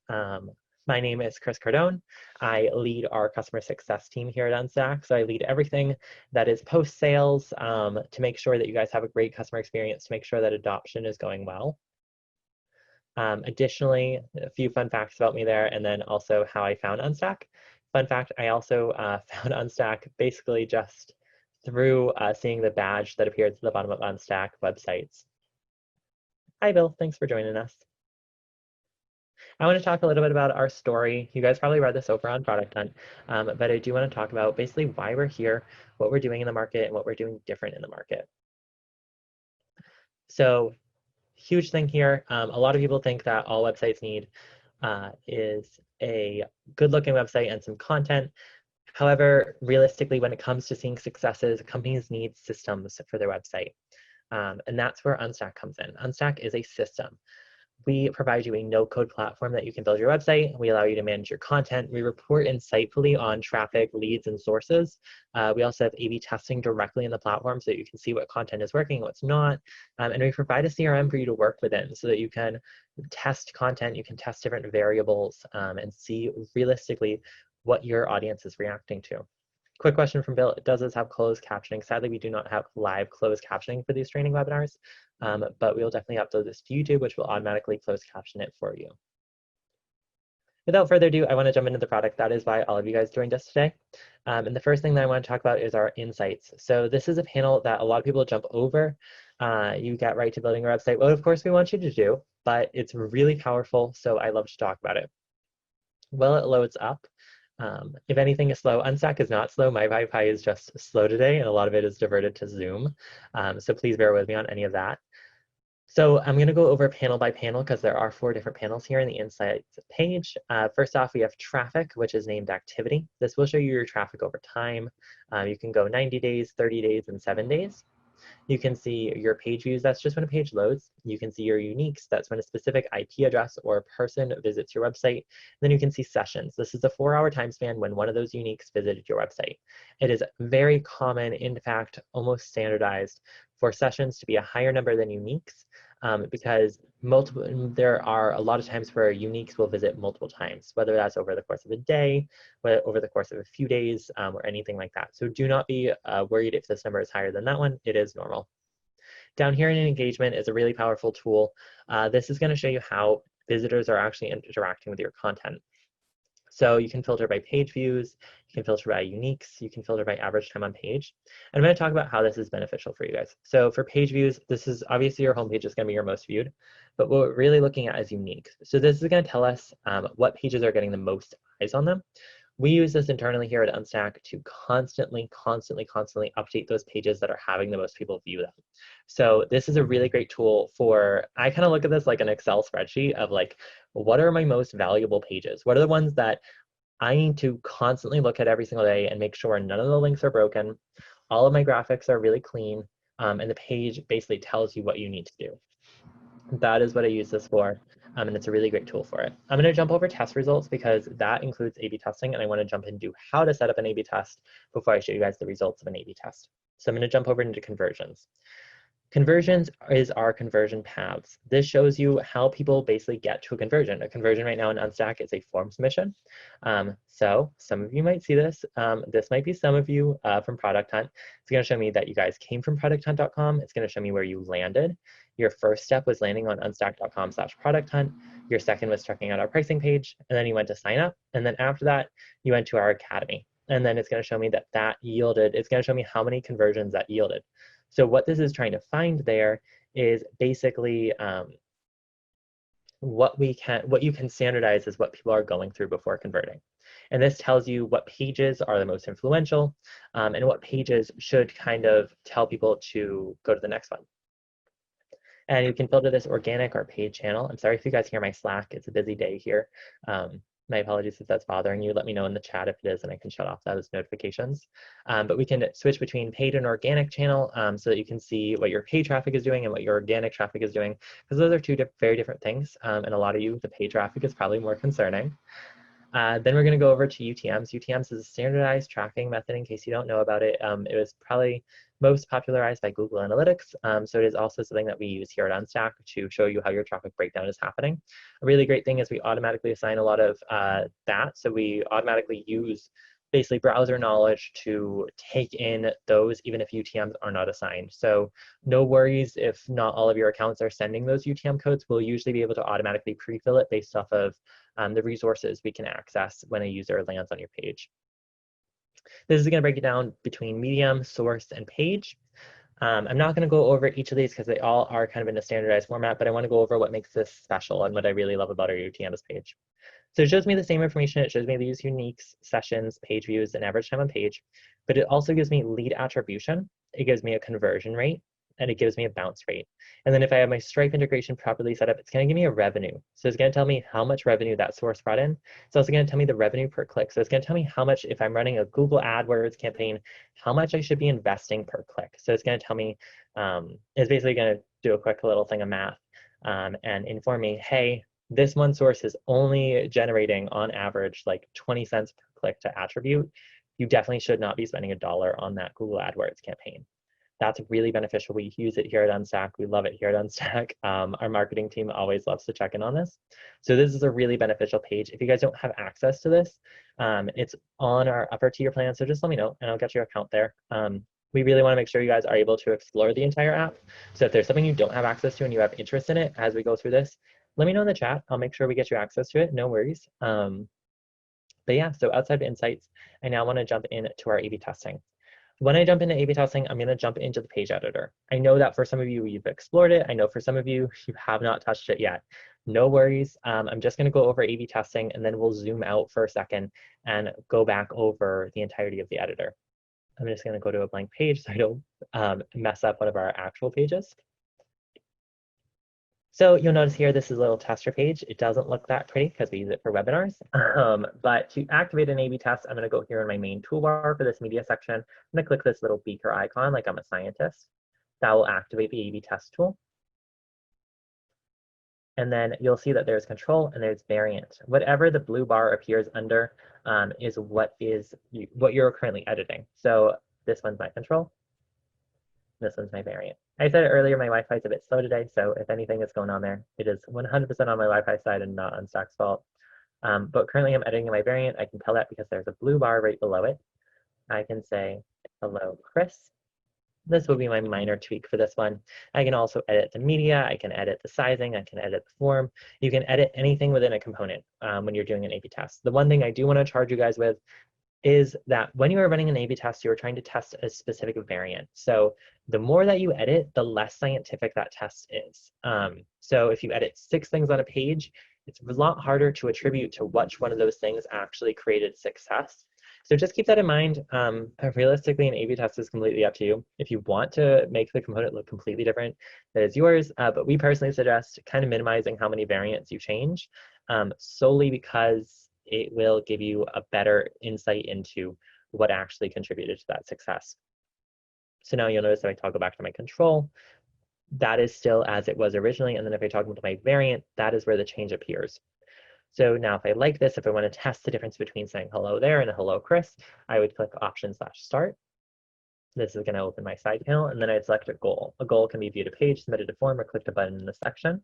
Um, my name is Chris Cardone. I lead our customer success team here at Unstack. So I lead everything that is post-sales to make sure that you guys have a great customer experience, to make sure that adoption is going well. Additionally, a few fun facts about me there, and then also how I found Unstack. Fun fact, I also found Unstack basically just through seeing the badge that appears at the bottom of Unstack websites. Hi, Bill. Thanks for joining us. I want to talk a little bit about our story. You guys probably read this over on Product Hunt, but I do want to talk about basically why we're here, what we're doing in the market, and what we're doing different in the market. So, huge thing here. A lot of people think that all websites need is a good-looking website and some content. However, realistically, when it comes to seeing successes, companies need systems for their website. And that's where Unstack comes in. Unstack is a system. We provide you a no-code platform that you can build your website. We allow you to manage your content. We report insightfully on traffic, leads, and sources. We also have A/B testing directly in the platform so that you can see what content is working, what's not. And we provide a CRM for you to work within so that you can test content, you can test different variables, and see realistically what your audience is reacting to. Quick question from Bill, does this have closed captioning? Sadly, we do not have live closed captioning for these training webinars, but we will definitely upload this to YouTube, which will automatically close caption it for you. Without further ado, I want to jump into the product. That is why all of you guys joined us today. And the first thing that I want to talk about is our insights. So this is a panel that a lot of people jump over. You get right to building your website. Well, of course, we want you to do, but it's really powerful, so I love to talk about it. Well, it loads up. If anything is slow, Unstack is not slow. My Wi-Fi is just slow today, and a lot of it is diverted to Zoom. So please bear with me on any of that. So I'm going to go over panel by panel because there are 4 different panels here in the Insights page. First off, we have traffic, which is named activity. This will show you your traffic over time. You can go 90 days, 30 days, and 7 days. You can see your page views, that's just when a page loads. You can see your uniques, that's when a specific IP address or person visits your website. Then you can see sessions. This is a 4-hour time span when one of those uniques visited your website. It is very common, in fact, almost standardized for sessions to be a higher number than uniques because there are a lot of times where uniques will visit multiple times, whether that's over the course of a day, over the course of a few days, or anything like that. So do not be worried if this number is higher than that one. It is normal. Down here in engagement is a really powerful tool. This is going to show you how visitors are actually interacting with your content. So you can filter by page views, you can filter by uniques, you can filter by average time on page. And I'm going to talk about how this is beneficial for you guys. So for page views, this is obviously your homepage is going to be your most viewed, but what we're really looking at is unique. So this is going to tell us what pages are getting the most eyes on them. We use this internally here at Unstack to constantly update those pages that are having the most people view them. So this is a really great tool for, I kind of look at this like an Excel spreadsheet of like, what are my most valuable pages? What are the ones that I need to constantly look at every single day and make sure none of the links are broken, all of my graphics are really clean, and the page basically tells you what you need to do. That is what I use this for, and it's a really great tool for it. I'm going to jump over test results because that includes A/B testing, and I want to jump into how to set up an A/B test before I show you guys the results of an A/B test. So I'm going to jump over into conversions. Conversions is our conversion paths. This shows you how people basically get to a conversion. A conversion right now in Unstack is a form submission. So some of you might see this. This might be some of you from Product Hunt. It's going to show me that you guys came from producthunt.com. It's going to show me where you landed. Your first step was landing on unstack.com/product hunt. Your second was checking out our pricing page. And then you went to sign up. And then after that, you went to our academy. And then it's going to show me that yielded, it's going to show me how many conversions that yielded. So what this is trying to find there is basically what you can standardize is what people are going through before converting. And this tells you what pages are the most influential and what pages should kind of tell people to go to the next one. And you can filter this organic or paid channel. I'm sorry if you guys hear my Slack. It's a busy day here. My apologies if that's bothering you. Let me know in the chat if it is, and I can shut off those notifications. But we can switch between paid and organic channel so that you can see what your paid traffic is doing and what your organic traffic is doing, because those are two very different things. And a lot of you, the paid traffic is probably more concerning. Then we're going to go over to UTMs. UTMs is a standardized tracking method in case you don't know about it. It was probably most popularized by Google Analytics. So it is also something that we use here at Unstack to show you how your traffic breakdown is happening. A really great thing is we automatically assign a lot of that. So we automatically use basically browser knowledge to take in those even if UTMs are not assigned. So no worries if not all of your accounts are sending those UTM codes. We'll usually be able to automatically pre-fill it based off of the resources we can access when a user lands on your page. This is going to break it down between medium, source, and page. I'm not going to go over each of these because they all are kind of in a standardized format, but I want to go over what makes this special and what I really love about our UTMs page. So it shows me the same information. It shows me these uniques, sessions, page views, and average time on page, but it also gives me lead attribution. It gives me a conversion rate, and it gives me a bounce rate. And then if I have my Stripe integration properly set up, it's going to give me a revenue. So it's going to tell me how much revenue that source brought in. It's also going to tell me the revenue per click. So it's going to tell me how much, if I'm running a Google AdWords campaign, how much I should be investing per click. So it's going to tell me, it's basically going to do a quick little thing of math and inform me, hey, this one source is only generating on average like 20 cents per click to attribute. You definitely should not be spending $1 on that Google AdWords campaign. That's really beneficial. We use it here at Unstack. We love it here at Unstack. Our marketing team always loves to check in on this. So this is a really beneficial page. If you guys don't have access to this, it's on our upper tier plan. So just let me know and I'll get your account there. We really want to make sure you guys are able to explore the entire app. So if there's something you don't have access to and you have interest in it as we go through this, let me know in the chat. I'll make sure we get you access to it. No worries. But yeah, so outside of insights, I now want to jump into our A/B testing. When I jump into A/B testing, I'm going to jump into the page editor. I know that for some of you, you've explored it. I know for some of you, you have not touched it yet. No worries. I'm just going to go over A/B testing, and then we'll zoom out for a second and go back over the entirety of the editor. I'm just going to go to a blank page so I don't mess up one of our actual pages. So you'll notice here, this is a little tester page. It doesn't look that pretty because we use it for webinars. But to activate an A/B test, I'm going to go here in my main toolbar for this media section. I'm going to click this little beaker icon like I'm a scientist. That will activate the A/B test tool. And then you'll see that there's control and there's variant. Whatever the blue bar appears under is what you're currently editing. So this one's my control. This one's my variant. I said it earlier, my Wi-Fi is a bit slow today, so if anything is going on there, it is 100% on my Wi-Fi side and not Unstack's fault. But currently I'm editing my variant. I can tell that because there's a blue bar right below it. I can say, hello, Chris. This will be my minor tweak for this one. I can also edit the media. I can edit the sizing. I can edit the form. You can edit anything within a component when you're doing an A/B test. The one thing I do want to charge you guys with is that when you are running an A/B test, you are trying to test a specific variant. So the more that you edit, the less scientific that test is. So if you edit 6 things on a page, it's a lot harder to attribute to which one of those things actually created success. So just keep that in mind. Realistically, an A/B test is completely up to you. If you want to make the component look completely different, that is yours. But we personally suggest kind of minimizing how many variants you change, solely because it will give you a better insight into what actually contributed to that success. So now you'll notice that I toggle back to my control. That is still as it was originally. And then if I toggle to my variant, that is where the change appears. So now if I like this, if I want to test the difference between saying hello there and hello Chris, I would click Option/Start. This is going to open my side panel, and then I'd select a goal. A goal can be viewed a page, submitted a form, or clicked a button in the section.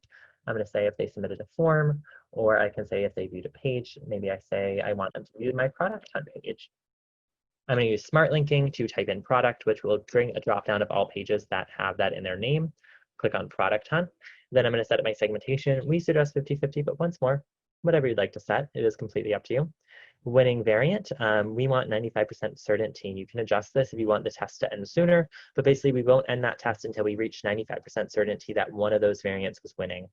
I'm going to say if they submitted a form, or I can say if they viewed a page. Maybe I say I want them to view my product hunt page. I'm going to use smart linking to type in product, which will bring a dropdown of all pages that have that in their name. Click on product hunt. Then I'm going to set up my segmentation. We suggest 50-50, but once more, whatever you'd like to set, it is completely up to you. Winning variant, we want 95% certainty. You can adjust this if you want the test to end sooner, but basically we won't end that test until we reach 95% certainty that one of those variants was winning.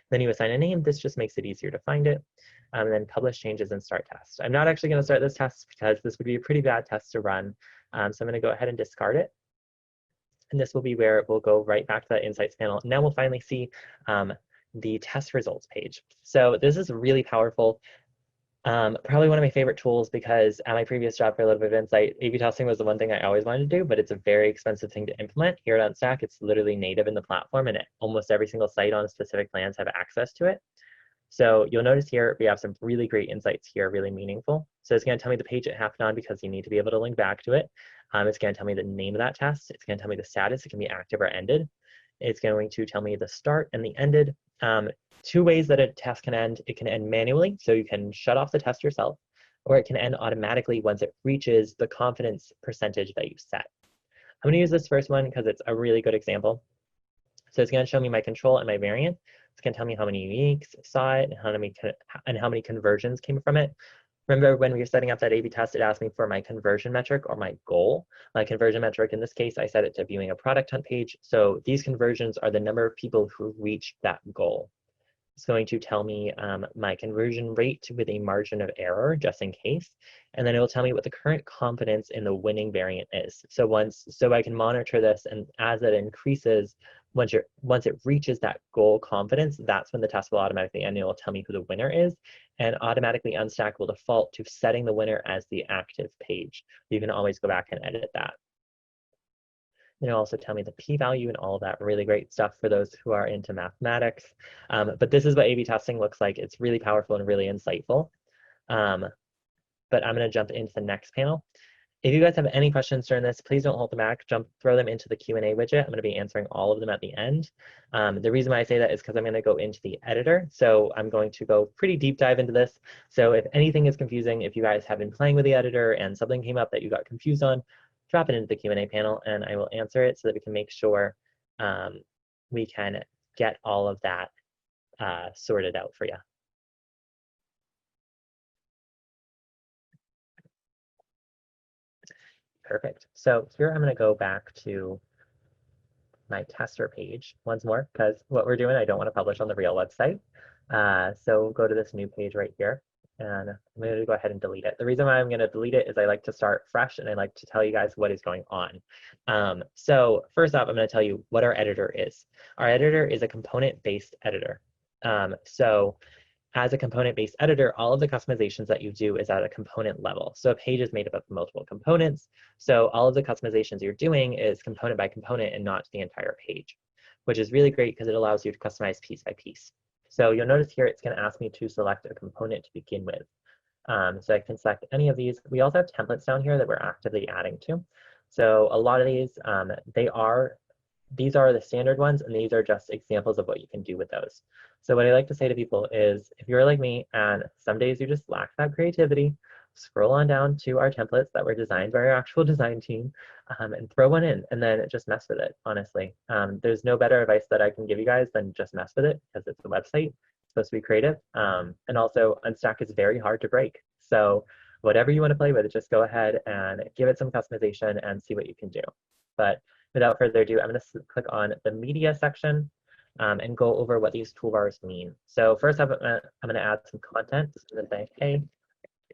Then you assign a name. This just makes it easier to find it. And then publish changes and start test. I'm not actually going to start this test because this would be a pretty bad test to run. So I'm going to go ahead and discard it. And this will be where we'll go right back to that insights panel. Now we'll finally see the test results page. So this is really powerful. Probably one of my favorite tools because at my previous job for a little bit of insight, A/B testing was the one thing I always wanted to do, but it's a very expensive thing to implement. Here at Unstack, it's literally native in the platform, and almost every single site on specific plans have access to it. So you'll notice here we have some really great insights here, really meaningful. So it's going to tell me the page it happened on because you need to be able to link back to it. It's going to tell me the name of that test. It's going to tell me the status. It can be active or ended. It's going to tell me the start and the ended. Two ways that a test can end. It can end manually, so you can shut off the test yourself, or it can end automatically once it reaches the confidence percentage that you set. I'm going to use this first one because it's a really good example. So it's going to show me my control and my variant. It's going to tell me how many uniques saw it and how many conversions came from it. Remember when we were setting up that A/B test, it asked me for my conversion metric or my goal. My conversion metric, in this case, I set it to viewing a product hunt page. So these conversions are the number of people who reached that goal. It's going to tell me my conversion rate with a margin of error, just in case. And then it will tell me what the current confidence in the winning variant is. So I can monitor this, and as it increases, once it reaches that goal confidence, that's when the test will automatically end. It will tell me who the winner is, and automatically Unstack will default to setting the winner as the active page. You can always go back and edit that. It'll also tell me the p-value and all of that really great stuff for those who are into mathematics. But this is what A/B testing looks like. It's really powerful and really insightful. But I'm going to jump into the next panel. If you guys have any questions during this, please don't hold them back. Throw them into the Q&A widget. I'm going to be answering all of them at the end. The reason why I say that is because I'm going to go into the editor. So I'm going to go pretty deep dive into this. So if anything is confusing, if you guys have been playing with the editor and something came up that you got confused on, drop it into the Q&A panel and I will answer it so that we can make sure we can get all of that sorted out for you. Perfect. So here I'm going to go back to my tester page once more, because what we're doing, I don't want to publish on the real website. So go to this new page right here, and I'm going to go ahead and delete it. The reason why I'm going to delete it is I like to start fresh, and I like to tell you guys what is going on. So first off, I'm going to tell you what our editor is. Our editor is a component-based editor. So as a component-based editor, all of the customizations that you do is at a component level. So a page is made up of multiple components. So all of the customizations you're doing is component by component and not the entire page, which is really great because it allows you to customize piece by piece. So you'll notice here it's going to ask me to select a component to begin with. So I can select any of these. We also have templates down here that we're actively adding to. So a lot of these, these are the standard ones, and these are just examples of what you can do with those. So what I like to say to people is, if you're like me and some days you just lack that creativity, scroll on down to our templates that were designed by our actual design team and throw one in, and then just mess with it, honestly. There's no better advice that I can give you guys than just mess with it, because it's a website. It's supposed to be creative. And also, Unstack is very hard to break. So whatever you want to play with, just go ahead and give it some customization and see what you can do. But without further ado, I'm going to click on the media section and go over what these toolbars mean. So first up, I'm going to add some content. So I'm going to say, hey,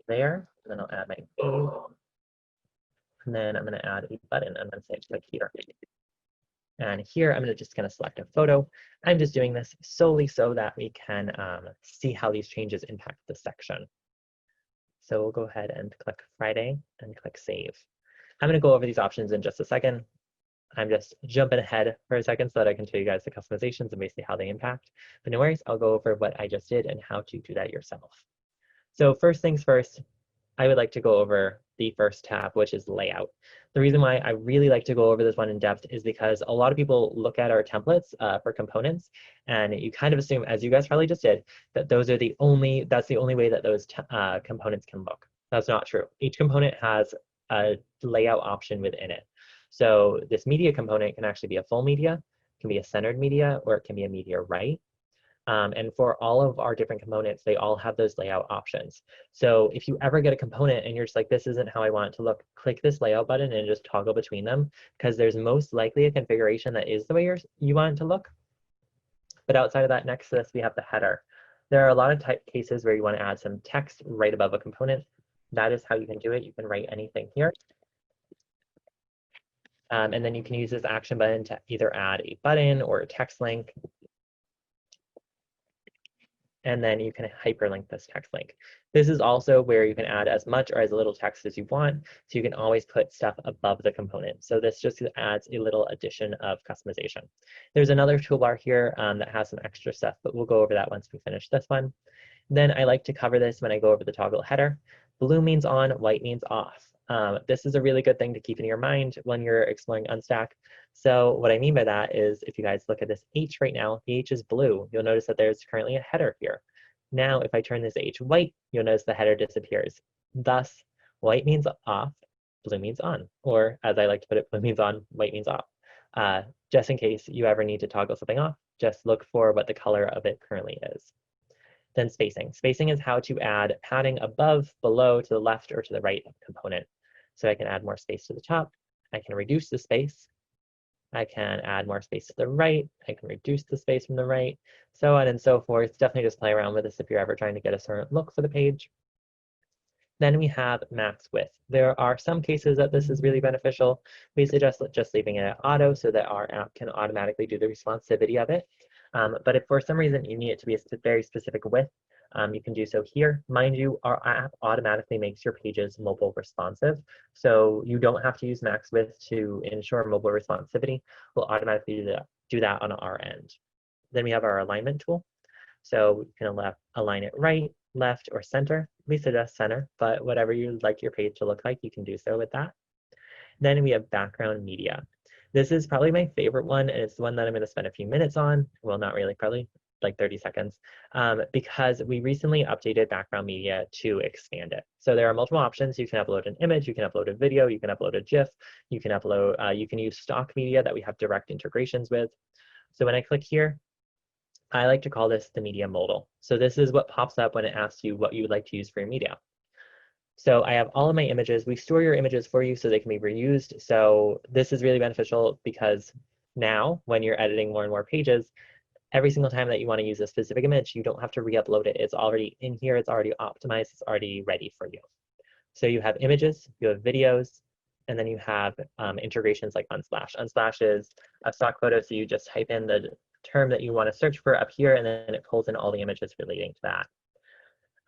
there, and then I'll add my name. And then I'm going to add a button. I'm going to say click here. And here, I'm just going to select a photo. I'm just doing this solely so that we can see how these changes impact the section. So we'll go ahead and click Friday and click Save. I'm going to go over these options in just a second. I'm just jumping ahead for a second so that I can show you guys the customizations and basically how they impact. But no worries, I'll go over what I just did and how to do that yourself. So first things first, I would like to go over the first tab, which is layout. The reason why I really like to go over this one in depth is because a lot of people look at our templates for components, and you kind of assume, as you guys probably just did, that that's the only way that those components can look. That's not true. Each component has a layout option within it. So this media component can actually be a full media, it can be a centered media, or it can be a media right. And for all of our different components, they all have those layout options. So if you ever get a component and you're just like, this isn't how I want it to look, click this layout button and just toggle between them, because there's most likely a configuration that is the way you want it to look. But outside of that, next to this, we have the header. There are a lot of cases where you want to add some text right above a component. That is how you can do it. You can write anything here. And then you can use this action button to either add a button or a text link. and then you can hyperlink this text link. This is also where you can add as much or as little text as you want, so you can always put stuff above the component. So this just adds a little addition of customization. There's another toolbar here that has some extra stuff, but we'll go over that once we finish this one. Then I like to cover this when I go over the toggle header. Blue means on, white means off. This is a really good thing to keep in your mind when you're exploring Unstack. So what I mean by that is if you guys look at this H right now, the H is blue. You'll notice that there's currently a header here. Now, if I turn this H white, you'll notice the header disappears. Thus, white means off, blue means on. Or as I like to put it, blue means on, white means off. Just in case you ever need to toggle something off, just look for what the color of it currently is. Then spacing. Spacing is how to add padding above, below, to the left, or to the right of the component. So I can add more space to the top. I can reduce the space. I can add more space to the right. I can reduce the space from the right, so on and so forth. Definitely just play around with this if you're ever trying to get a certain look for the page. Then we have max width. There are some cases that this is really beneficial. We suggest just leaving it at auto so that our app can automatically do the responsivity of it. But if for some reason you need it to be a very specific width, you can do so here. Mind you, our app automatically makes your pages mobile responsive, so you don't have to use max width to ensure mobile responsivity. We'll automatically do that on our end. Then we have our alignment tool. So you can align it right, left, or center. We suggest center, but whatever you'd like your page to look like, you can do so with that. Then we have background media. This is probably my favorite one, and it's the one that I'm going to spend a few minutes on. Well, not really, probably like 30 seconds, because we recently updated background media to expand it. So there are multiple options. You can upload an image, you can upload a video, you can upload a GIF, you can upload, you can use stock media that we have direct integrations with. So when I click here, I like to call this the media modal. So this is what pops up when it asks you what you would like to use for your media. So I have all of my images. We store your images for you so they can be reused. So this is really beneficial because now when you're editing more and more pages, every single time that you want to use a specific image, you don't have to re-upload it. It's already in here. It's already optimized. It's already ready for you. So you have images, you have videos, and then you have integrations like Unsplash. Unsplash is a stock photo, so you just type in the term that you want to search for up here, and then it pulls in all the images relating to that.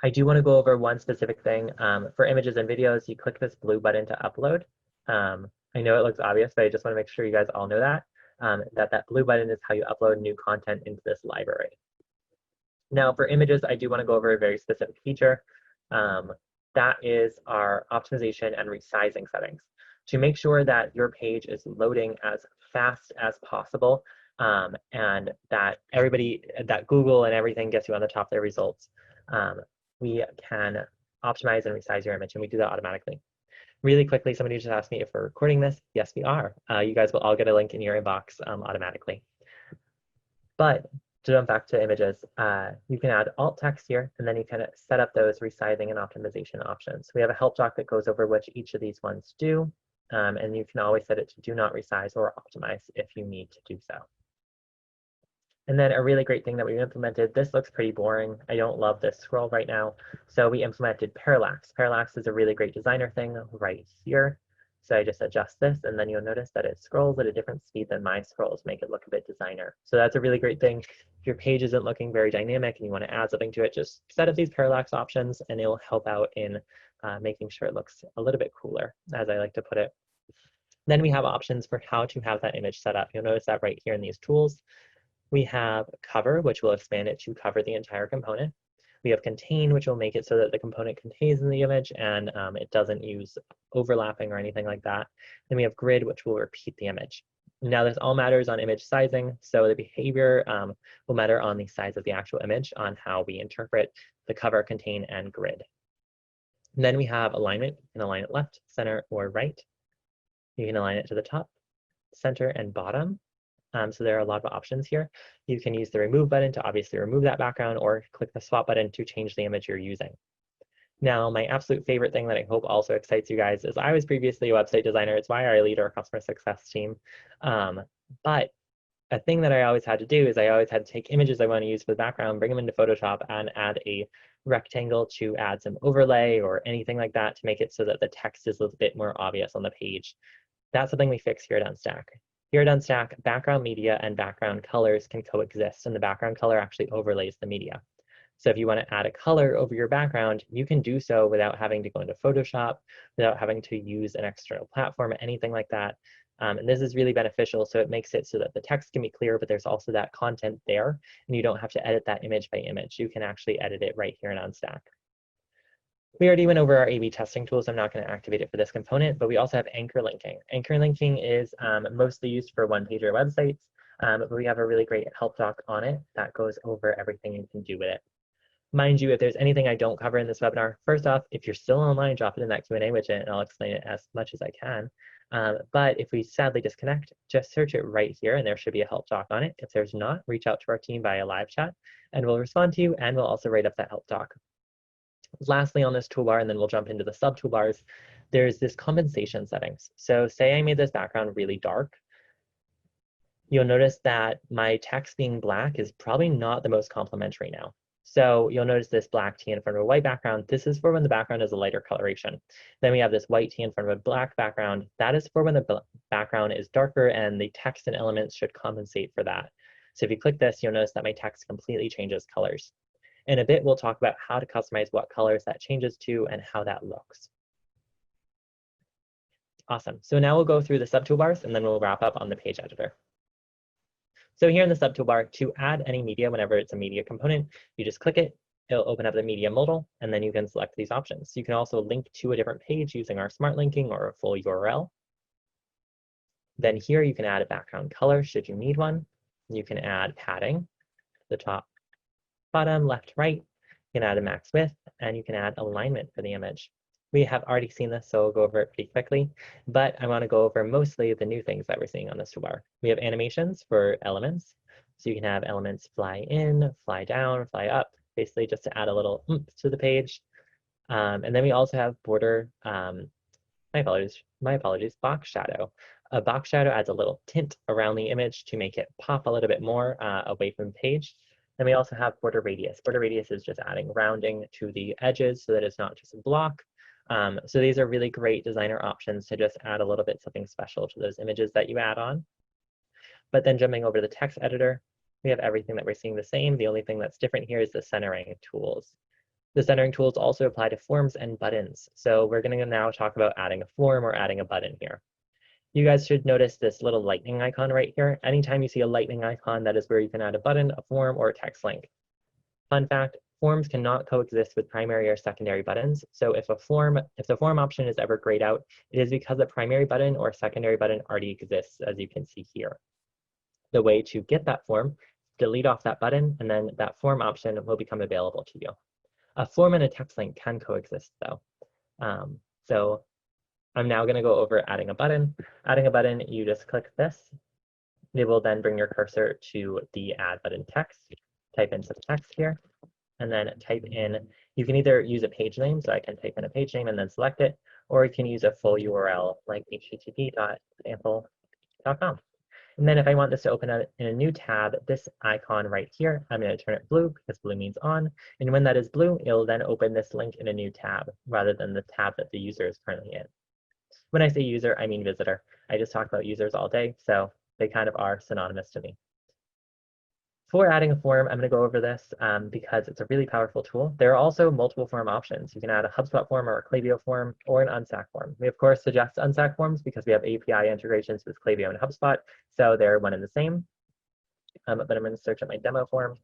I do want to go over one specific thing. For images and videos, you click this blue button to upload. I know it looks obvious, but I just want to make sure you guys all know that, that blue button is how you upload new content into this library. Now for images, I do want to go over a very specific feature. That is our optimization and resizing settings. To make sure that your page is loading as fast as possible, and that that Google and everything gets you on the top of their results, we can optimize and resize your image, and we do that automatically. Really quickly, somebody just asked me if we're recording this. Yes, we are. You guys will all get a link in your inbox automatically. But to jump back to images, you can add alt text here, and then you can set up those resizing and optimization options. We have a help doc that goes over which each of these ones do, and you can always set it to do not resize or optimize if you need to do so. And then a really great thing that we implemented, this looks pretty boring. I don't love this scroll right now. So we implemented Parallax. Parallax is a really great designer thing right here. So I just adjust this, and then you'll notice that it scrolls at a different speed than my scrolls, make it look a bit designer. So that's a really great thing. If your page isn't looking very dynamic and you want to add something to it, just set up these Parallax options, and it will help out in making sure it looks a little bit cooler, as I like to put it. Then we have options for how to have that image set up. You'll notice that right here in these tools. We have cover, which will expand it to cover the entire component. We have contain, which will make it so that the component contains in the image and it doesn't use overlapping or anything like that. Then we have grid, which will repeat the image. Now this all matters on image sizing, so the behavior will matter on the size of the actual image on how we interpret the cover, contain, and grid. And then we have alignment. You can align it left, center, or right. You can align it to the top, center, and bottom. So there are a lot of options here. You can use the remove button to obviously remove that background, or click the swap button to change the image you're using. Now, my absolute favorite thing that I hope also excites you guys is I was previously a website designer. It's why I lead our customer success team. But a thing that I always had to do is I always had to take images I want to use for the background, bring them into Photoshop, and add a rectangle to add some overlay or anything like that to make it so that the text is a bit more obvious on the page. That's something we fix here at Unstack. Here at Unstack, background media and background colors can coexist, and the background color actually overlays the media. So if you want to add a color over your background, you can do so without having to go into Photoshop, without having to use an external platform, anything like that. And this is really beneficial, so it makes it so that the text can be clear, but there's also that content there, and you don't have to edit that image by image. You can actually edit it right here in Unstack. We already went over our A/B testing tools. I'm not going to activate it for this component, but we also have anchor linking. Anchor linking is mostly used for one-pager websites, but we have a really great help doc on it that goes over everything you can do with it. Mind you, if there's anything I don't cover in this webinar, first off, if you're still online, drop it in that Q&A widget and I'll explain it as much as I can. But if we sadly disconnect, just search it right here and there should be a help doc on it. If there's not, reach out to our team via live chat and we'll respond to you and we'll also write up that help doc. Lastly on this toolbar, and then we'll jump into the sub toolbars, there's this compensation settings. So say I made this background really dark. You'll notice that my text being black is probably not the most complimentary now. So you'll notice this black T in front of a white background. This is for when the background is a lighter coloration. Then we have this white T in front of a black background. That is for when the background is darker and the text and elements should compensate for that. So if you click this, you'll notice that my text completely changes colors. In a bit, we'll talk about how to customize what colors that changes to and how that looks. Awesome. So now we'll go through the sub toolbars and then we'll wrap up on the page editor. So here in the sub toolbar, to add any media whenever it's a media component, you just click it, it'll open up the media modal, and then you can select these options. You can also link to a different page using our smart linking or a full URL. Then here you can add a background color should you need one. You can add padding, the top, bottom, left, right. You can add a max width, and you can add alignment for the image. We have already seen this, so we'll go over it pretty quickly, but I want to go over mostly the new things that we're seeing on this toolbar. We have animations for elements, so you can have elements fly in, fly down, fly up, basically just to add a little oomph to the page. And then we also have border, my apologies, box shadow. A box shadow adds a little tint around the image to make it pop a little bit more away from the page. Then we also have border radius. Border radius is just adding rounding to the edges so that it's not just a block. So these are really great designer options to just add a little bit something special to those images that you add on. But then jumping over to the text editor, we have everything that we're seeing the same. The only thing that's different here is the centering tools. The centering tools also apply to forms and buttons. So we're going to now talk about adding a form or adding a button here. You guys should notice this little lightning icon right here. Anytime you see a lightning icon, that is where you can add a button, a form, or a text link. Fun fact, forms cannot coexist with primary or secondary buttons. So if the form option is ever grayed out, it is because a primary button or secondary button already exists, as you can see here. The way to get that form, delete off that button, and then that form option will become available to you. A form and a text link can coexist though. So I'm now going to go over adding a button. Adding a button, you just click this. It will then bring your cursor to the add button text. Type in some text here, and then type in, you can either use a page name, so I can type in a page name and then select it, or you can use a full URL like http://sample.com. And then if I want this to open up in a new tab, this icon right here, I'm going to turn it blue because blue means on. And when that is blue, it'll then open this link in a new tab rather than the tab that the user is currently in. When I say user, I mean visitor. I just talk about users all day, so they kind of are synonymous to me. For adding a form, I'm going to go over this because it's a really powerful tool. There are also multiple form options. You can add a HubSpot form or a Klaviyo form or an Unstack form. We, of course, suggest Unstack forms because we have API integrations with Klaviyo and HubSpot, so they're one and the same. But I'm going to search up my demo form.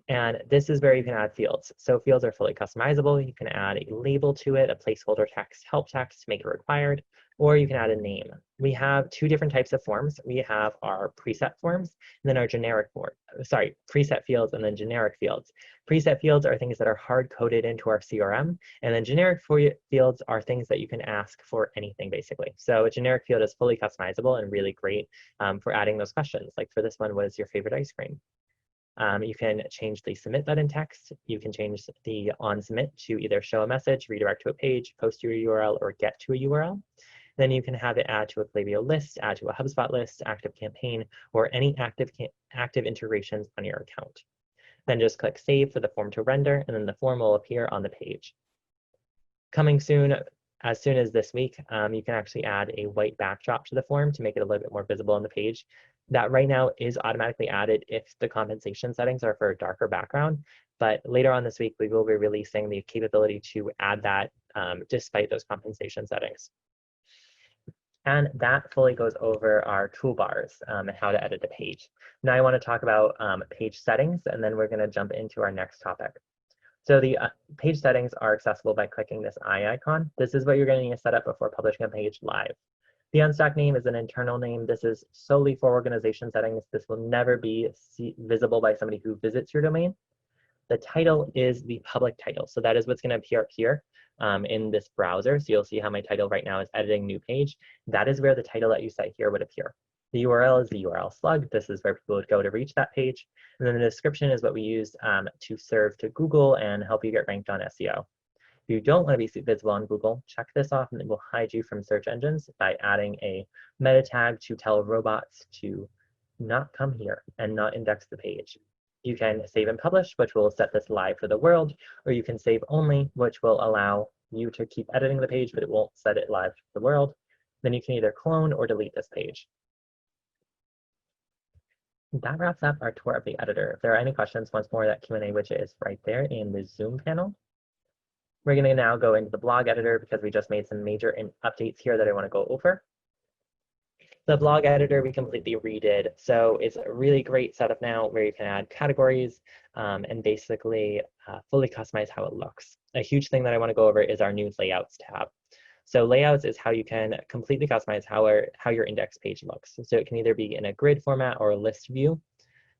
And this is where you can add fields. So fields are fully customizable. You can add a label to it, a placeholder text, help text to make it required, or you can add a name. We have two different types of forms. We have our preset forms and then our generic preset fields and then generic fields. Preset fields are things that are hard coded into our CRM, and then generic fields are things that you can ask for anything basically. So a generic field is fully customizable and really great for adding those questions. Like for this one, what is your favorite ice cream? You can change the submit button text. You can change the on submit to either show a message, redirect to a page, post to a URL, or get to a URL. Then you can have it add to a Klaviyo list, add to a HubSpot list, active campaign, or any active integrations on your account. Then just click save for the form to render, and then the form will appear on the page. Coming soon, as soon as this week, you can actually add a white backdrop to the form to make it a little bit more visible on the page. That right now is automatically added if the compensation settings are for a darker background, but later on this week, we will be releasing the capability to add that despite those compensation settings. And that fully goes over our toolbars and how to edit a page. Now I want to talk about page settings, and then we're going to jump into our next topic. So the page settings are accessible by clicking this eye icon. This is what you're going to need to set up before publishing a page live. The Unstack name is an internal name. This is solely for organization settings. This will never be visible by somebody who visits your domain. The title is the public title. So that is what's going to appear here in this browser. So you'll see how my title right now is editing new page. That is where the title that you set here would appear. The URL is the URL slug. This is where people would go to reach that page. And then the description is what we use to serve to Google and help you get ranked on SEO. If you don't want to be visible on Google, check this off and it will hide you from search engines by adding a meta tag to tell robots to not come here and not index the page. You can save and publish, which will set this live for the world, or you can save only, which will allow you to keep editing the page, but it won't set it live for the world. Then you can either clone or delete this page. That wraps up our tour of the editor. If there are any questions, once more, that Q&A widget is right there in the Zoom panel. We're going to now go into the blog editor because we just made some major updates here that I want to go over. The blog editor we completely redid. So it's a really great setup now where you can add categories and basically fully customize how it looks. A huge thing that I want to go over is our new layouts tab. So layouts is how you can completely customize how your index page looks. So it can either be in a grid format or a list view.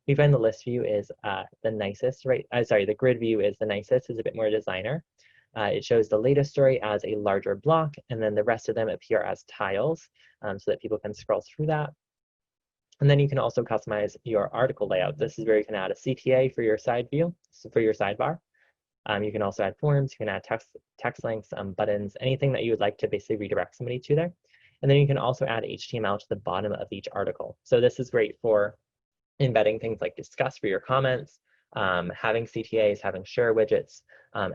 We find the list view is the nicest, right? The grid view is the nicest, is a bit more designer. It shows the latest story as a larger block, and then the rest of them appear as tiles so that people can scroll through that. And then you can also customize your article layout. This is where you can add a CTA for your side view, so for your sidebar. You can also add forms, you can add text links, buttons, anything that you would like to basically redirect somebody to there. And then you can also add HTML to the bottom of each article. So this is great for embedding things like discuss for your comments, having CTAs, having share widgets,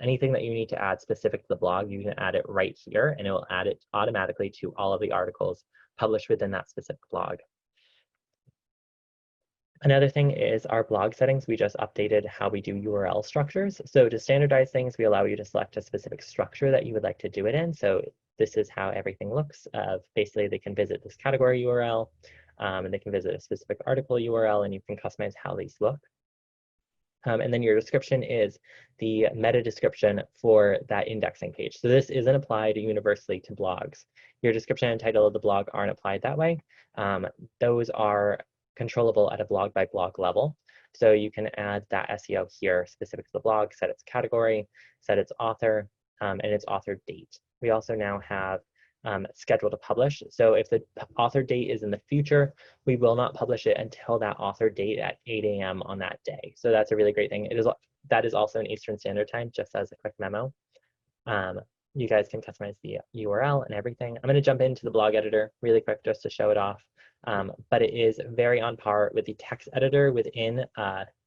anything that you need to add specific to the blog, you can add it right here and it will add it automatically to all of the articles published within that specific blog. Another thing is our blog settings. We just updated how we do URL structures. So to standardize things, we allow you to select a specific structure that you would like to do it in. So this is how everything looks. Basically, they can visit this category URL, and they can visit a specific article URL, and you can customize how these look. And then your description is the meta description for that indexing page. So this isn't applied universally to blogs. Your description and title of the blog aren't applied that way. Those are controllable at a blog by blog level. So you can add that SEO here specific to the blog, set its category, set its author, and its author date. We also now have schedule to publish. So if the author date is in the future, we will not publish it until that author date at 8 a.m. on that day. So that's a really great thing. That is also in Eastern Standard Time, just as a quick memo. You guys can customize the URL and everything. I'm going to jump into the blog editor really quick just to show it off. But it is very on par with the text editor within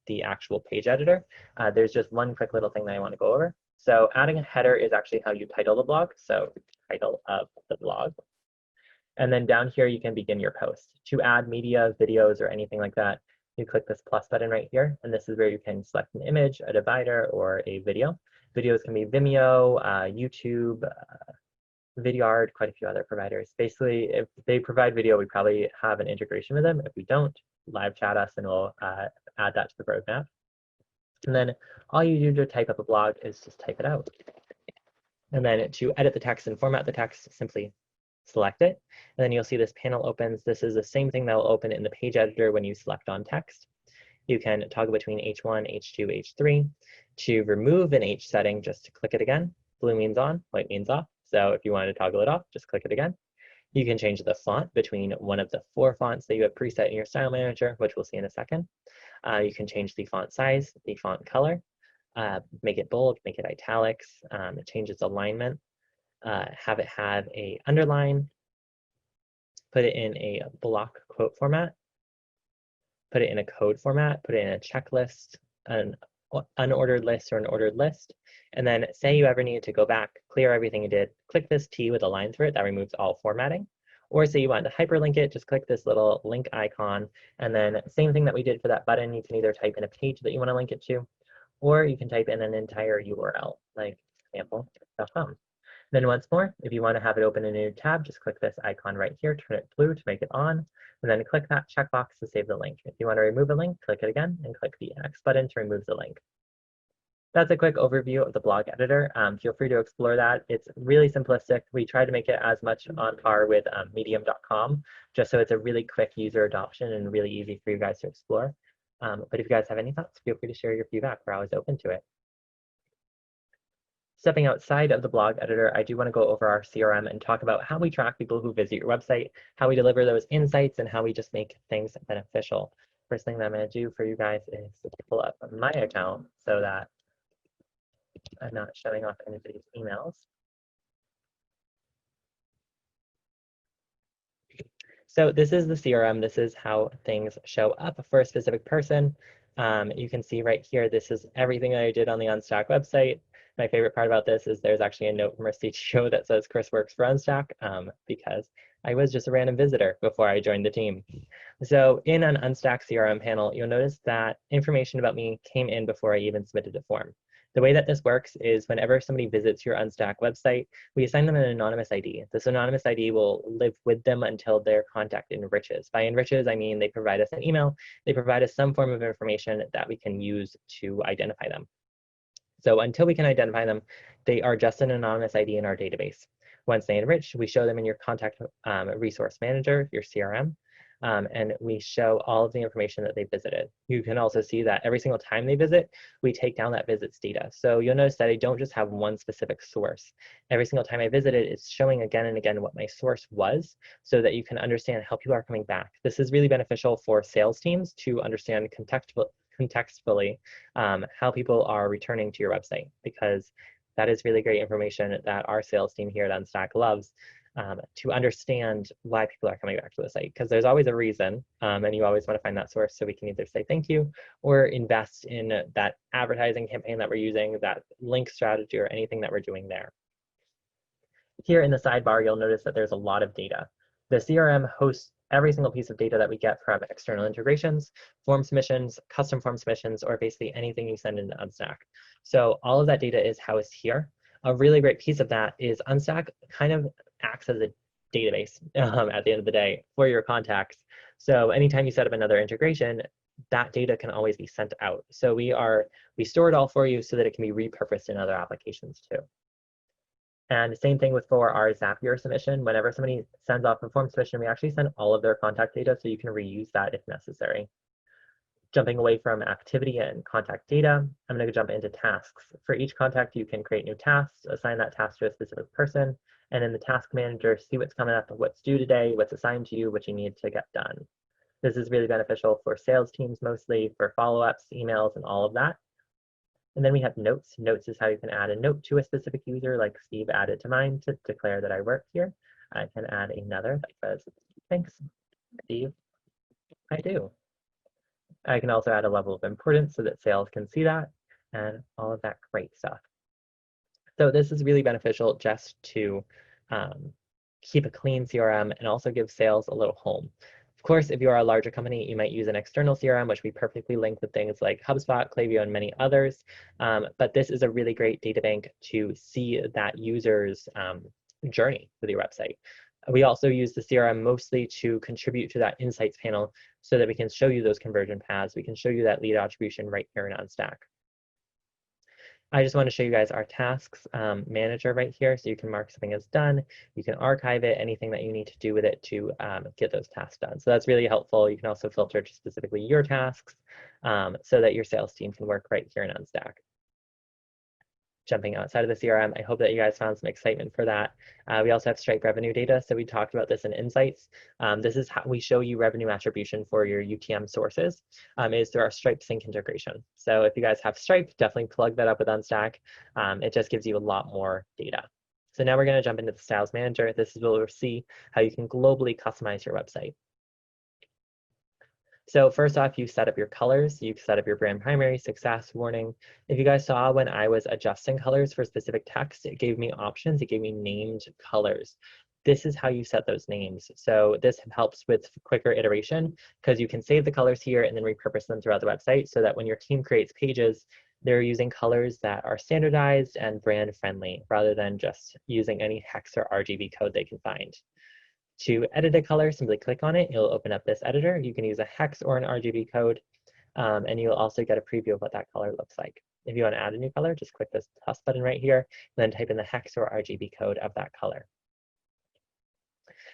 the actual page editor. There's just one quick little thing that I want to go over. So adding a header is actually how you title the blog. So title of the blog. And then down here, you can begin your post. To add media, videos, or anything like that, you click this plus button right here. And this is where you can select an image, a divider, or a video. Videos can be Vimeo, YouTube, Vidyard, quite a few other providers. Basically, if they provide video, we probably have an integration with them. If we don't, live chat us and we'll add that to the roadmap. And then all you do to type up a blog is just type it out. And then to edit the text and format the text, simply select it. And then you'll see this panel opens. This is the same thing that will open in the page editor when you select on text. You can toggle between H1, H2, H3. To remove an H setting, just click it again. Blue means on, white means off. So if you wanted to toggle it off, just click it again. You can change the font between one of the 4 fonts that you have preset in your style manager, which we'll see in a second. You can change the font size, the font color, make it bold, make it italics, change its alignment, have it have a underline, put it in a block quote format, put it in a code format, put it in a checklist, an unordered list or an ordered list, and then say you ever need to go back, clear everything you did, click this T with a line through it, that removes all formatting, Or say you want to hyperlink it, just click this little link icon, and then same thing that we did for that button, you can either type in a page that you want to link it to, or you can type in an entire URL, like example.com. Then once more, if you want to have it open in a new tab, just click this icon right here, turn it blue to make it on, and then click that checkbox to save the link. If you want to remove a link, click it again, and click the X button to remove the link. That's a quick overview of the blog editor. Feel free to explore that. It's really simplistic. We try to make it as much on par with medium.com, just so it's a really quick user adoption and really easy for you guys to explore. But if you guys have any thoughts, feel free to share your feedback. We're always open to it. Stepping outside of the blog editor, I do want to go over our CRM and talk about how we track people who visit your website, how we deliver those insights, and how we just make things beneficial. First thing that I'm going to do for you guys is to pull up my account so that I'm not showing off anybody's emails. So this is the CRM. This is how things show up for a specific person. You can see right here, this is everything that I did on the Unstack website. My favorite part about this is there's actually a note from our CTO that says Chris works for Unstack because I was just a random visitor before I joined the team. So in an Unstack CRM panel, you'll notice that information about me came in before I even submitted a form. The way that this works is whenever somebody visits your Unstack website, we assign them an anonymous ID. This anonymous ID will live with them until their contact enriches. By enriches, I mean they provide us an email, they provide us some form of information that we can use to identify them. So until we can identify them, they are just an anonymous ID in our database. Once they enrich, we show them in your contact resource manager, your CRM, and we show all of the information that they visited. You can also see that every single time they visit, we take down that visits data. So you'll notice that I don't just have one specific source. Every single time I visited, it's showing again and again what my source was so that you can understand how people are coming back. This is really beneficial for sales teams to understand contextually how people are returning to your website, because that is really great information that our sales team here at Unstack loves to understand why people are coming back to the site, because there's always a reason and you always want to find that source so we can either say thank you or invest in that advertising campaign that we're using, that link strategy, or anything that we're doing there. Here in the sidebar, you'll notice that there's a lot of data. The CRM hosts every single piece of data that we get from external integrations, form submissions, custom form submissions, or basically anything you send into Unstack. So all of that data is housed here. A really great piece of that is Unstack kind of acts as a database at the end of the day for your contacts. So anytime you set up another integration, that data can always be sent out. So we store it all for you so that it can be repurposed in other applications too. And the same thing with for our Zapier submission. Whenever somebody sends off a form submission, we actually send all of their contact data so you can reuse that if necessary. Jumping away from activity and contact data, I'm going to jump into tasks. For each contact, you can create new tasks, assign that task to a specific person, and in the task manager, see what's coming up, what's due today, what's assigned to you, what you need to get done. This is really beneficial for sales teams mostly, for follow-ups, emails, and all of that. And then we have notes. Notes is how you can add a note to a specific user, like Steve added to mine to declare that I work here. I can add another that says, thanks, Steve, I do. I can also add a level of importance so that sales can see that and all of that great stuff. So this is really beneficial just to keep a clean CRM and also give sales a little home. Of course, if you are a larger company, you might use an external CRM, which we perfectly link with things like HubSpot, Klaviyo, and many others. But this is a really great data bank to see that user's journey with your website. We also use the CRM mostly to contribute to that insights panel so that we can show you those conversion paths. We can show you that lead attribution right here in Unstack. I just want to show you guys our tasks manager right here. So you can mark something as done. You can archive it, anything that you need to do with it to get those tasks done. So that's really helpful. You can also filter to specifically your tasks so that your sales team can work right here in Unstack. Jumping outside of the CRM, I hope that you guys found some excitement for that. We also have Stripe revenue data. So we talked about this in Insights. This is how we show you revenue attribution for your UTM sources is through our Stripe sync integration. So if you guys have Stripe, definitely plug that up with Unstack. It just gives you a lot more data. So now we're going to jump into the Styles Manager. This is where we'll see how you can globally customize your website. So first off, you set up your colors. You set up your brand primary, success, warning. If you guys saw when I was adjusting colors for specific text, it gave me options. It gave me named colors. this is how you set those names. So this helps with quicker iteration because you can save the colors here and then repurpose them throughout the website so that when your team creates pages, they're using colors that are standardized and brand friendly rather than just using any hex or RGB code they can find. To edit a color, simply click on it. It'll open up this editor. You can use a hex or an RGB code, and you'll also get a preview of what that color looks like. If you want to add a new color, just click this plus button right here, and then type in the hex or RGB code of that color.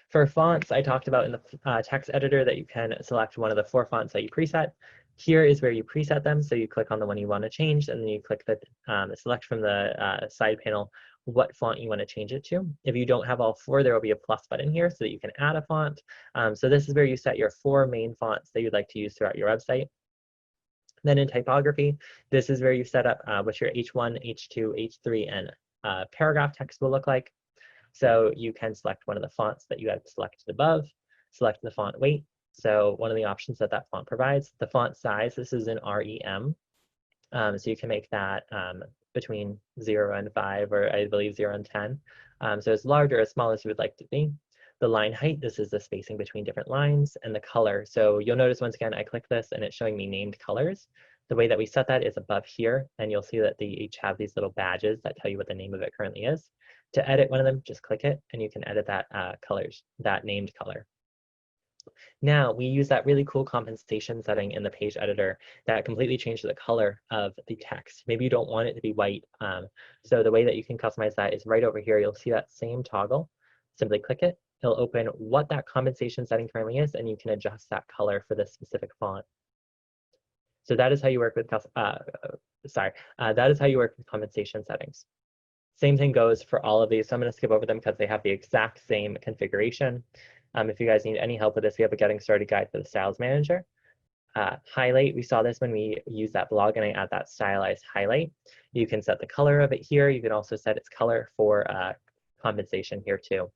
For fonts, I talked about in the text editor that you can select one of the 4 fonts that you preset. Here is where you preset them. So you click on the one you want to change, and then you click the select from the side panel what font you want to change it to. If you don't have all 4, there will be a plus button here so that you can add a font. So this is where you set your 4 main fonts that you'd like to use throughout your website. Then in typography, this is where you set up what your H1, H2, H3, and paragraph text will look like. So you can select one of the fonts that you have selected above, select the font weight. So one of the options that that font provides, the font size, this is in REM. So you can make that between 0 and 5, or I believe 0 and 10. So as large or as small as you would like to be. The line height, this is the spacing between different lines, and the color. So you'll notice once again, I click this and it's showing me named colors. The way that we set that is above here, and you'll see that they each have these little badges that tell you what the name of it currently is. To edit one of them, just click it, and you can edit that that named color. Now, we use that really cool compensation setting in the page editor that completely changes the color of the text. Maybe you don't want it to be white. So the way that you can customize that is right over here. You'll see that same toggle. Simply click it. It'll open what that compensation setting currently is, and you can adjust that color for this specific font. So that is how you work with that is how you work with compensation settings. Same thing goes for all of these. So I'm going to skip over them because they have the exact same configuration. If you guys need any help with this, we have a getting started guide for the styles manager. Highlight, we saw this when we used that blog and I add that stylized highlight. You can set the color of it here. You can also set its color for compensation here too.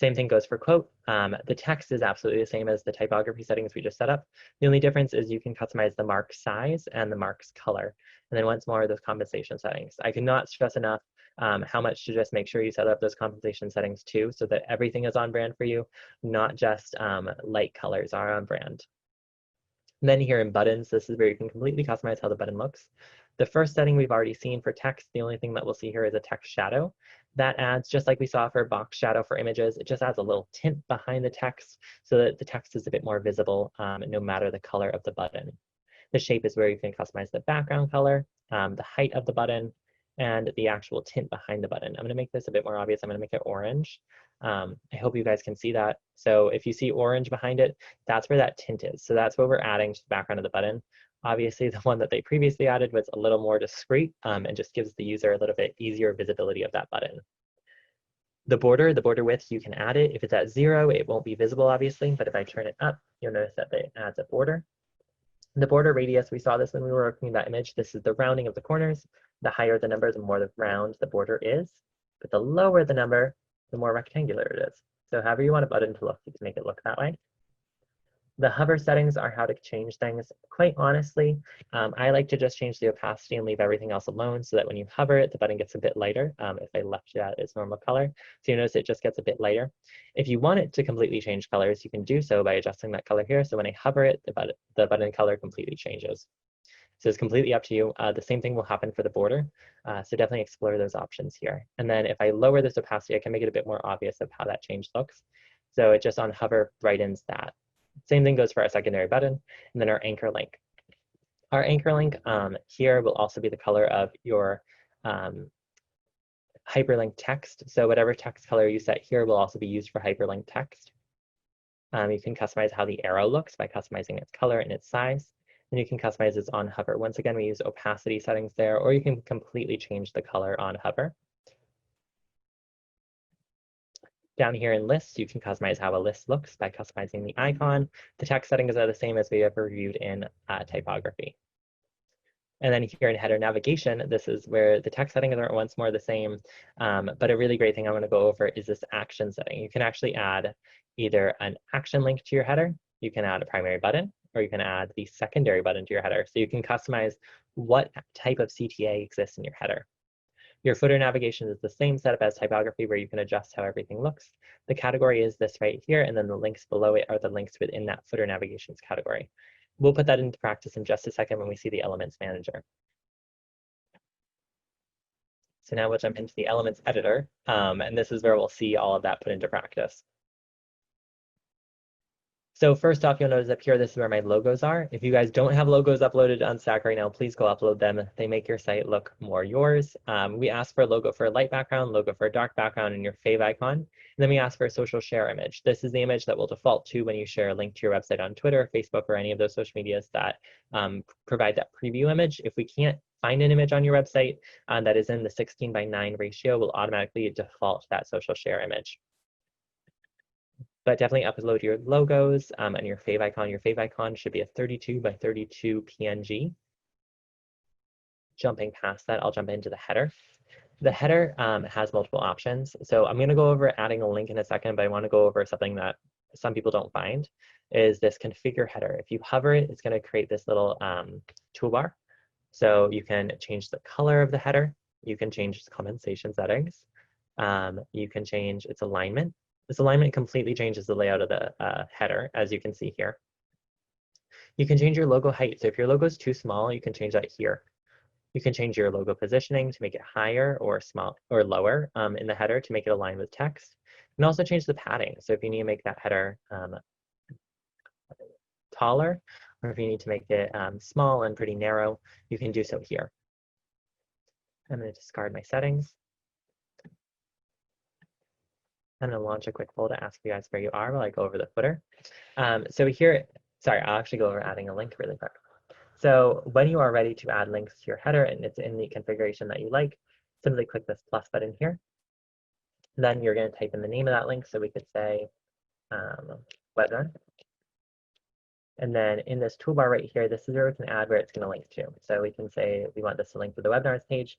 Same thing goes for quote. The text is absolutely the same as the typography settings we just set up. The only difference is you can customize the mark size and the mark's color. And then once more, those compensation settings. I cannot stress enough how much to just make sure you set up those compensation settings too, so that everything is on brand for you, not just light colors are on brand. And then here in buttons, this is where you can completely customize how the button looks. The first setting we've already seen for text. The only thing that we'll see here is a text shadow. That adds, just like we saw for box shadow for images, it just adds a little tint behind the text so that the text is a bit more visible no matter the color of the button. The shape is where you can customize the background color, the height of the button, and the actual tint behind the button. I'm going to make this a bit more obvious. I'm going to make it orange. I hope you guys can see that. So if you see orange behind it, that's where that tint is. So that's what we're adding to the background of the button. Obviously, the one that they previously added was a little more discreet and just gives the user a little bit easier visibility of that button. The border width, you can add it. If it's at 0, it won't be visible, obviously, but if I turn it up, you'll notice that it adds a border. The border radius, we saw this when we were working that image. This is the rounding of the corners. The higher the number, the more round the border is. But the lower the number, the more rectangular it is. So however you want a button to look, you can make it look that way. The hover settings are how to change things. Quite honestly, I like to just change the opacity and leave everything else alone so that when you hover it, the button gets a bit lighter. If I left it at its normal color, so you notice it just gets a bit lighter. If you want it to completely change colors, you can do so by adjusting that color here. So when I hover it, the button color completely changes. So it's completely up to you. The same thing will happen for the border. So definitely explore those options here. And then if I lower this opacity, I can make it a bit more obvious of how that change looks. So it just on hover brightens that. Same thing goes for our secondary button, and then our anchor link. Our anchor link here will also be the color of your hyperlink text. So whatever text color you set here will also be used for hyperlink text. You can customize how the arrow looks by customizing its color and its size. And you can customize its on hover. Once again, we use opacity settings there, or you can completely change the color on hover. Down here in lists, you can customize how a list looks by customizing the icon. The text settings are the same as we have reviewed in typography. And then here in header navigation, this is where the text settings are once more the same, but a really great thing I want to go over is this action setting. You can actually add either an action link to your header, you can add a primary button, or you can add the secondary button to your header. So you can customize what type of CTA exists in your header. Your footer navigation is the same setup as typography where you can adjust how everything looks. The category is this right here, and then the links below it are the links within that footer navigations category. We'll put that into practice in just a second when we see the Elements Manager. So now we'll jump into the Elements Editor, and this is where we'll see all of that put into practice. So first off, you'll notice up here, this is where my logos are. If you guys don't have logos uploaded to Unstack right now, please go upload them. They make your site look more yours. We ask for a logo for a light background, logo for a dark background, and your fave icon. And then we ask for a social share image. This is the image that will default to when you share a link to your website on Twitter, Facebook, or any of those social medias that provide that preview image. If we can't find an image on your website that is in the 16:9 ratio, we'll automatically default to that social share image. But definitely upload your logos and your fave icon. Your fave icon should be a 32:32 PNG. Jumping past that, I'll jump into the header. The header has multiple options. So I'm going to go over adding a link in a second, but I want to go over something that some people don't find, is this configure header. If you hover it, it's going to create this little toolbar. So you can change the color of the header. You can change its compensation settings. You can change its alignment. This alignment completely changes the layout of the header, as you can see here. You can change your logo height. So if your logo is too small, you can change that here. You can change your logo positioning to make it higher or small or lower in the header to make it align with text. You can also change the padding. So if you need to make that header taller, or if you need to make it small and pretty narrow, you can do so here. I'm going to discard my settings. I'm going to launch a quick poll to ask you guys where you are while I go over the footer. So here, sorry, I'll actually go over adding a link really quick. So when you are ready to add links to your header and it's in the configuration that you like, simply click this plus button here. Then you're going to type in the name of that link. So we could say webinar. And then in this toolbar right here, this is where we can add where it's going to link to. So we can say we want this to link to the webinars page.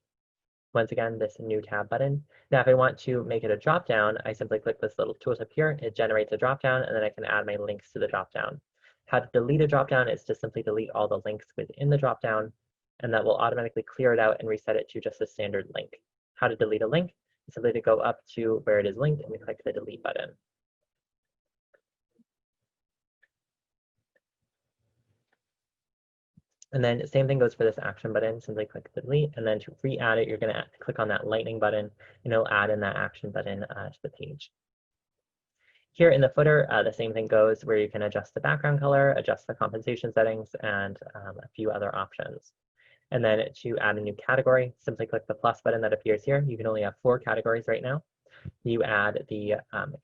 Once again, this new tab button. Now, if I want to make it a dropdown, I simply click this little tooltip here. It generates a dropdown, and then I can add my links to the dropdown. How to delete a dropdown is to simply delete all the links within the dropdown, and that will automatically clear it out and reset it to just a standard link. How to delete a link is simply to go up to where it is linked and we click the delete button. And then same thing goes for this action button. Simply click delete, and then to re-add it, you're going to click on that lightning button, and it'll add in that action button to the page. Here in the footer, the same thing goes where you can adjust the background color, adjust the compensation settings, and a few other options. And then to add a new category, simply click the plus button that appears here. You can only have 4 categories right now. You add the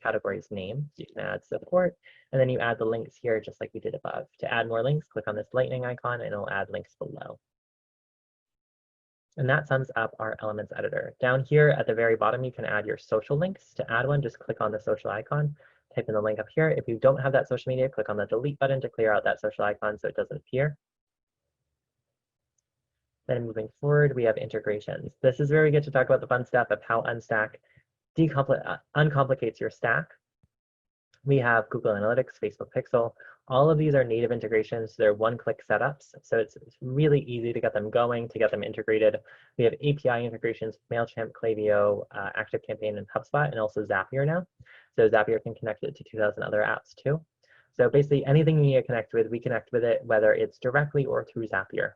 category's name. So you can add support, and then you add the links here just like we did above. To add more links, click on this lightning icon, and it'll add links below. And that sums up our Elements Editor. Down here at the very bottom, you can add your social links. To add one, just click on the social icon, type in the link up here. If you don't have that social media, click on the delete button to clear out that social icon so it doesn't appear. Then moving forward, we have integrations. This is where we get to talk about the fun stuff of how Unstack uncomplicates your stack. We have Google Analytics, Facebook Pixel. All of these are native integrations. They're one-click setups, so it's really easy to get them going, to get them integrated. We have API integrations, MailChimp, Klaviyo, ActiveCampaign, and HubSpot, and also Zapier now. So Zapier can connect it to 2,000 other apps too. So basically anything you need to connect with, we connect with it, whether it's directly or through Zapier.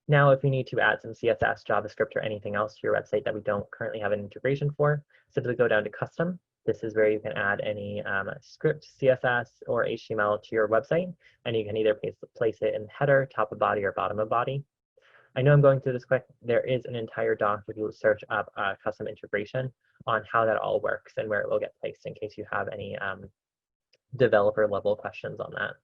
Now, if you need to add some CSS, JavaScript, or anything else to your website that we don't currently have an integration for, simply go down to Custom. This is where you can add any script, CSS, or HTML to your website, and you can either place it in header, top of body, or bottom of body. I know I'm going through this quick. There is an entire doc if you search up custom integration on how that all works and where it will get placed in case you have any developer level questions on that.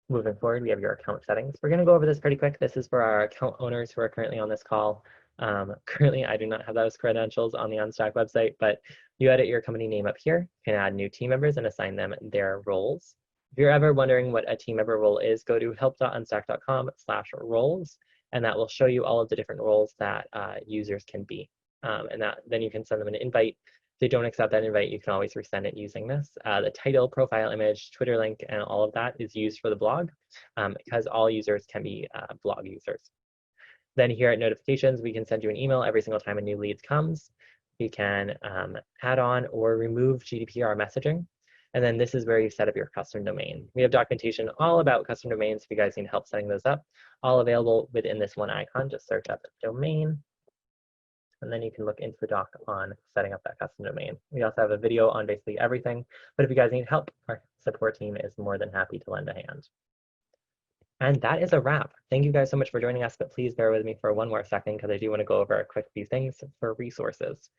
Moving forward, we have your account settings. We're going to go over this pretty quick. This is for our account owners who are currently on this call. Currently, I do not have those credentials on the Unstack website, but you edit your company name up here. You can add new team members and assign them their roles. If you're ever wondering what a team member role is, go to help.unstack.com/roles, and that will show you all of the different roles that users can be. Then you can send them an invite. If they don't accept that invite, you can always resend it using this. The title, profile image, Twitter link, and all of that is used for the blog because all users can be blog users. Then here at notifications, we can send you an email every single time a new lead comes. We can add on or remove GDPR messaging. And then this is where you set up your custom domain. We have documentation all about custom domains if you guys need help setting those up, all available within this one icon. Just search up domain, and then you can look into the doc on setting up that custom domain. We also have a video on basically everything, but if you guys need help, our support team is more than happy to lend a hand. And that is a wrap. Thank you guys so much for joining us, but please bear with me for one more second because I do want to go over a quick few things for resources.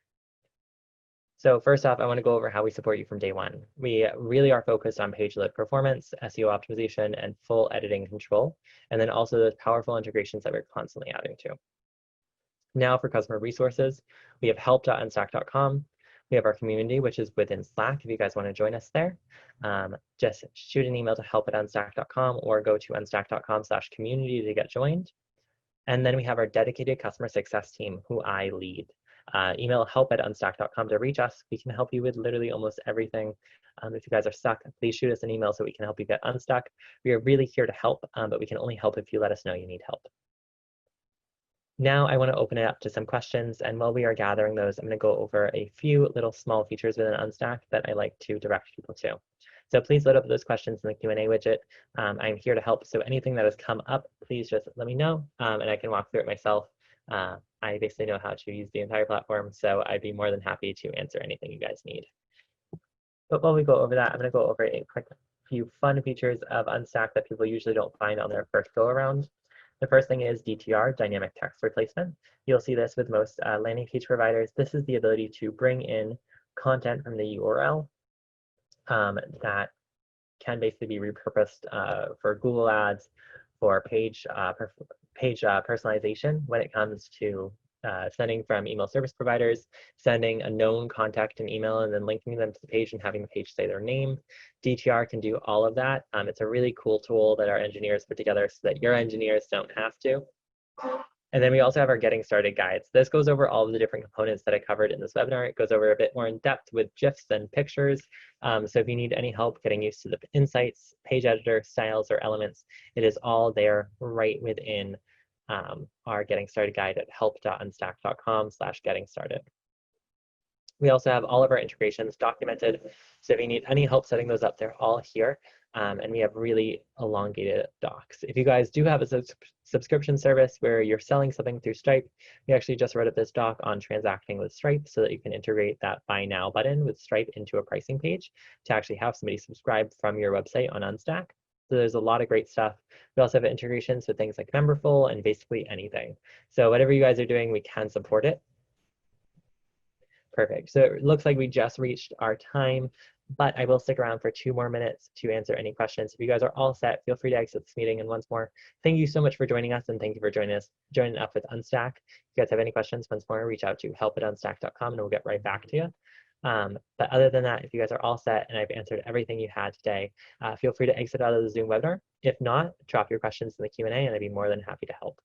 So first off, I want to go over how we support you from day one. We really are focused on page load performance, SEO optimization, and full editing control, and then also those powerful integrations that we're constantly adding to. Now for customer resources, we have help.unstack.com. We have our community, which is within Slack, if you guys want to join us there. Just shoot an email to help@unstack.com or go to unstack.com/community to get joined. And then we have our dedicated customer success team, who I lead. Email help@unstack.com to reach us. We can help you with literally almost everything. If you guys are stuck, please shoot us an email so we can help you get unstuck. We are really here to help, but we can only help if you let us know you need help. Now I want to open it up to some questions, and while we are gathering those, I'm going to go over a few little small features within Unstack that I like to direct people to. So please load up those questions in the Q&A widget. I'm here to help, so anything that has come up, please just let me know, and I can walk through it myself. I basically know how to use the entire platform, so I'd be more than happy to answer anything you guys need. But while we go over that, I'm going to go over a quick few fun features of Unstack that people usually don't find on their first go around. The first thing is DTR, dynamic text replacement. You'll see this with most landing page providers. This is the ability to bring in content from the URL that can basically be repurposed for Google Ads, for page personalization when it comes to sending from email service providers, sending a known contact an email and then linking them to the page and having the page say their name. DTR can do all of that. It's a really cool tool that our engineers put together so that your engineers don't have to. And then we also have our getting started guides. This goes over all of the different components that I covered in this webinar. It goes over a bit more in depth with GIFs and pictures. So if you need any help getting used to the insights, page editor, styles, or elements, it is all there right within our getting started guide at help.unstack.com/getting started. We also have all of our integrations documented. So if you need any help setting those up, they're all here. And we have really elongated docs. If you guys do have a subscription service where you're selling something through Stripe, we actually just wrote up this doc on transacting with Stripe so that you can integrate that buy now button with Stripe into a pricing page to actually have somebody subscribe from your website on Unstack. So there's a lot of great stuff. We also have integrations with things like Memberful and basically anything. So whatever you guys are doing, we can support it. Perfect. So it looks like we just reached our time, but I will stick around for 2 more minutes to answer any questions. If you guys are all set, feel free to exit this meeting. And once more, thank you so much for joining us, and thank you for joining up with Unstack. If you guys have any questions, once more, reach out to help@unstack.com and we'll get right back to you. But other than that, if you guys are all set and I've answered everything you had today, feel free to exit out of the Zoom webinar. If not, drop your questions in the Q&A and I'd be more than happy to help.